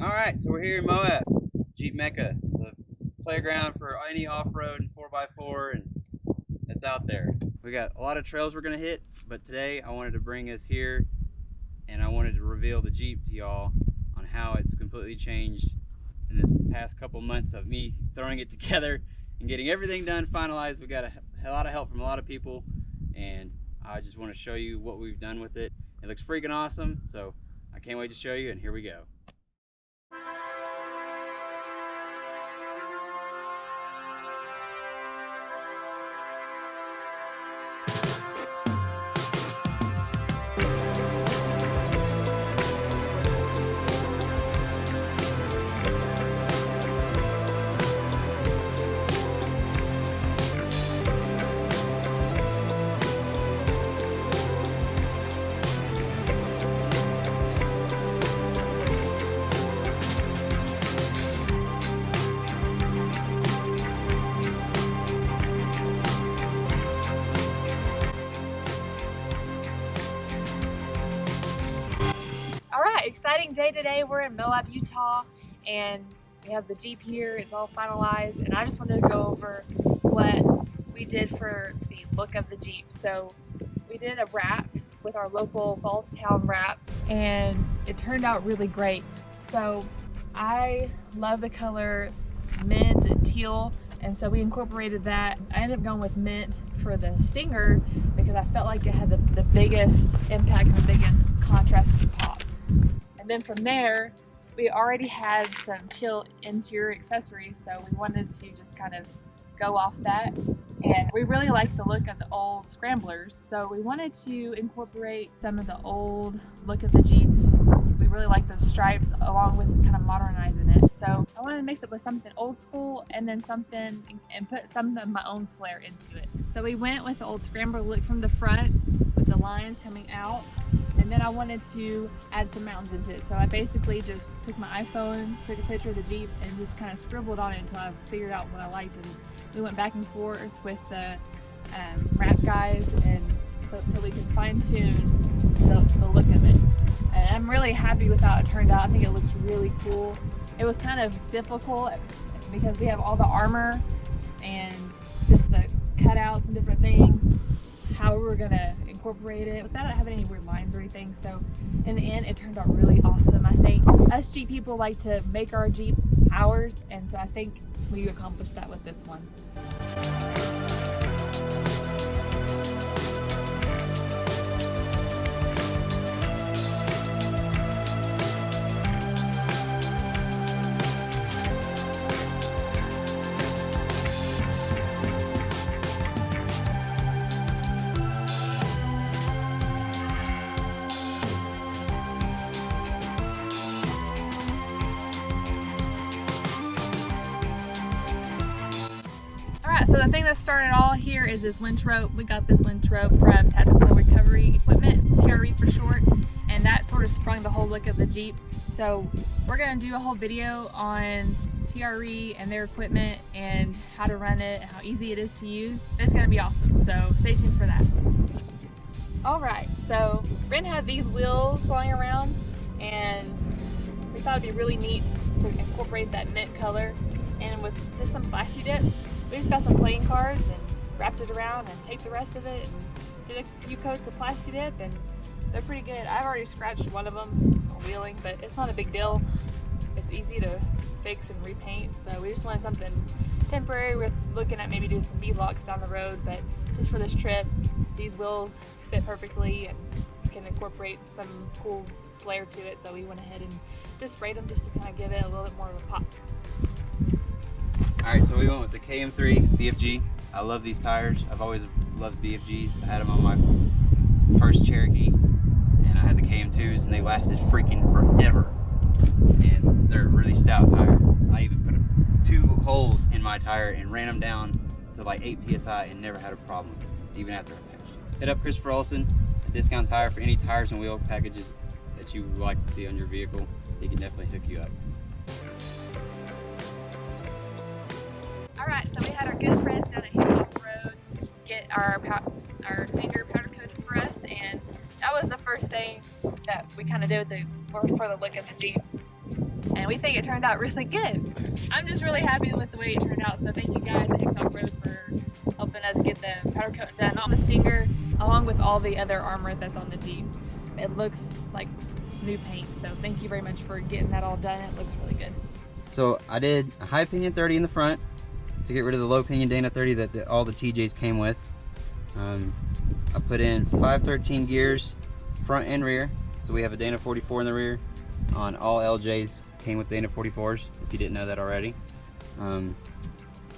Alright, so we're here in Moab, Jeep Mecca, the playground for any off-road and 4x4 and that's out there. We got a lot of trails we're going to hit, but today I wanted to bring us here and I wanted to reveal the Jeep to y'all on how it's completely changed in this past couple months of me throwing it together and getting everything done, finalized. We got a lot of help from a lot of people, and I just want to show you what we've done with it. It looks freaking awesome, so I can't wait to show you, and here we go. All right, exciting day today. We're in Moab, Utah, and we have the Jeep here. It's all finalized, and I just wanted to go over what we did for the look of the Jeep. So we did a wrap with our local Ballstown wrap, and it turned out really great. So I love the color mint and teal, and so we incorporated that. I ended up going with mint for the Stinger because I felt like it had the biggest impact and the biggest contrast and pop. And then from there, we already had some teal interior accessories, so we wanted to just kind of go off that. And we really like the look of the old Scramblers, so we wanted to incorporate some of the old look of the Jeeps. We really like those stripes along with kind of modernizing it. So I wanted to mix it with something old school and then something and put some of my own flair into it. So we went with the old Scrambler look from the front with the lines coming out. And then I wanted to add some mountains into it. So I basically just took my iPhone, took a picture of the Jeep, and just kind of scribbled on it until I figured out what I liked. And we went back and forth with the wrap guys, and so we could fine tune the look of it. And I'm really happy with how it turned out. I think it looks really cool. It was kind of difficult because we have all the armor and just the cutouts and different things, how we were gonna incorporate it without having any weird lines or anything. So in the end, it turned out really awesome. I think us Jeep people like to make our Jeep ours, and so I think we accomplished that with this one. So the thing that started all here is this winch rope. We got this winch rope from Tactical Recovery Equipment, TRE for short, and that sort of sprung the whole look of the Jeep. So we're gonna do a whole video on TRE and their equipment and how to run it and how easy it is to use. It's gonna be awesome, so stay tuned for that. All right, so Ren had these wheels lying around, and we thought it'd be really neat to incorporate that mint color, and with just some Plasti Dip. We just got some playing cards and wrapped it around and taped the rest of it and did a few coats of Plasti Dip, and they're pretty good. I've already scratched one of them on wheeling, but it's not a big deal. It's easy to fix and repaint, so we just wanted something temporary. We're looking at maybe doing some V-locks down the road, but just for this trip, these wheels fit perfectly and can incorporate some cool flair to it, so we went ahead and just sprayed them just to kind of give it a little bit more of a pop. Alright, so we went with the KM3 BFG. I love these tires. I've always loved BFGs. I had them on my first Cherokee, and I had the KM2s, and they lasted freaking forever. And they're a really stout tire. I even put 2 holes in my tire and ran them down to like 8 PSI and never had a problem, even after I patched it. Hit up Christopher Olson, a discount tire for any tires and wheel packages that you would like to see on your vehicle. He can definitely hook you up. Alright, so we had our good friends down at Teal Offroad get our Stinger powder coated for us, and that was the first thing that we kind of did with for the look of the Jeep. and we think it turned out really good. I'm just really happy with the way it turned out, so thank you guys at Offroad for helping us get the powder coat done on the Stinger, along with all the other armor that's on the Jeep. It looks like new paint, so thank you very much for getting that all done. It looks really good. So I did a high pinion 30 in the front to get rid of the low pinion Dana 30 that all the TJs came with. I put in 513 gears front and rear, so we have a Dana 44 in the rear. On all LJs came with Dana 44s, if you didn't know that already.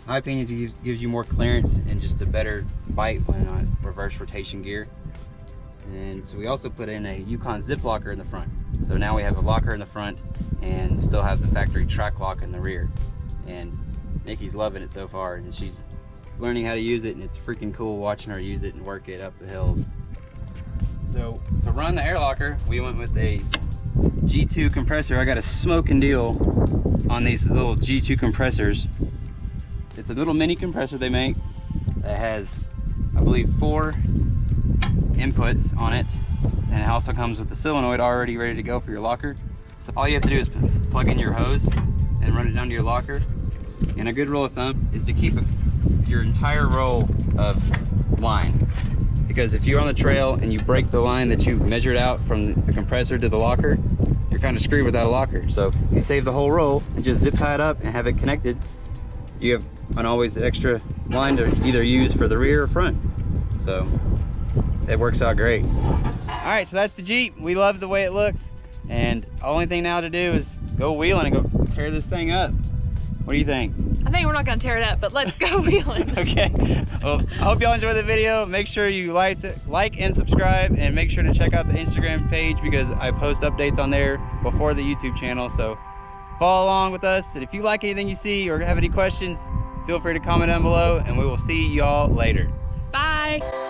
High pinion gives you more clearance and just a better bite when on reverse rotation gear. And so we also put in a Yukon zip locker in the front. So now we have a locker in the front and still have the factory track lock in the rear. And Nikki's loving it so far, and she's learning how to use it, and it's freaking cool watching her use it and work it up the hills. So to run the air locker, we went with a G2 compressor. I got a smoking deal on these little G2 compressors. It's a little mini compressor they make that has, I believe, 4 inputs on it, and it also comes with the solenoid already ready to go for your locker. So all you have to do is plug in your hose and run it down to your locker. And a good rule of thumb is to keep your entire roll of line, because if you're on the trail and you break the line that you've measured out from the compressor to the locker, you're kind of screwed without a locker. So if you save the whole roll and just zip tie it up and have it connected, you have an always extra line to either use for the rear or front. So it works out great. All right, so that's the Jeep. We love the way it looks, and the only thing now to do is go wheeling and go tear this thing up. What do you think? I think we're not gonna tear it up, but let's go wheeling. Okay, well, I hope y'all enjoyed the video. Make sure you like and subscribe, and make sure to check out the Instagram page because I post updates on there before the YouTube channel. So follow along with us, and if you like anything you see or have any questions, feel free to comment down below, and we will see y'all later. Bye.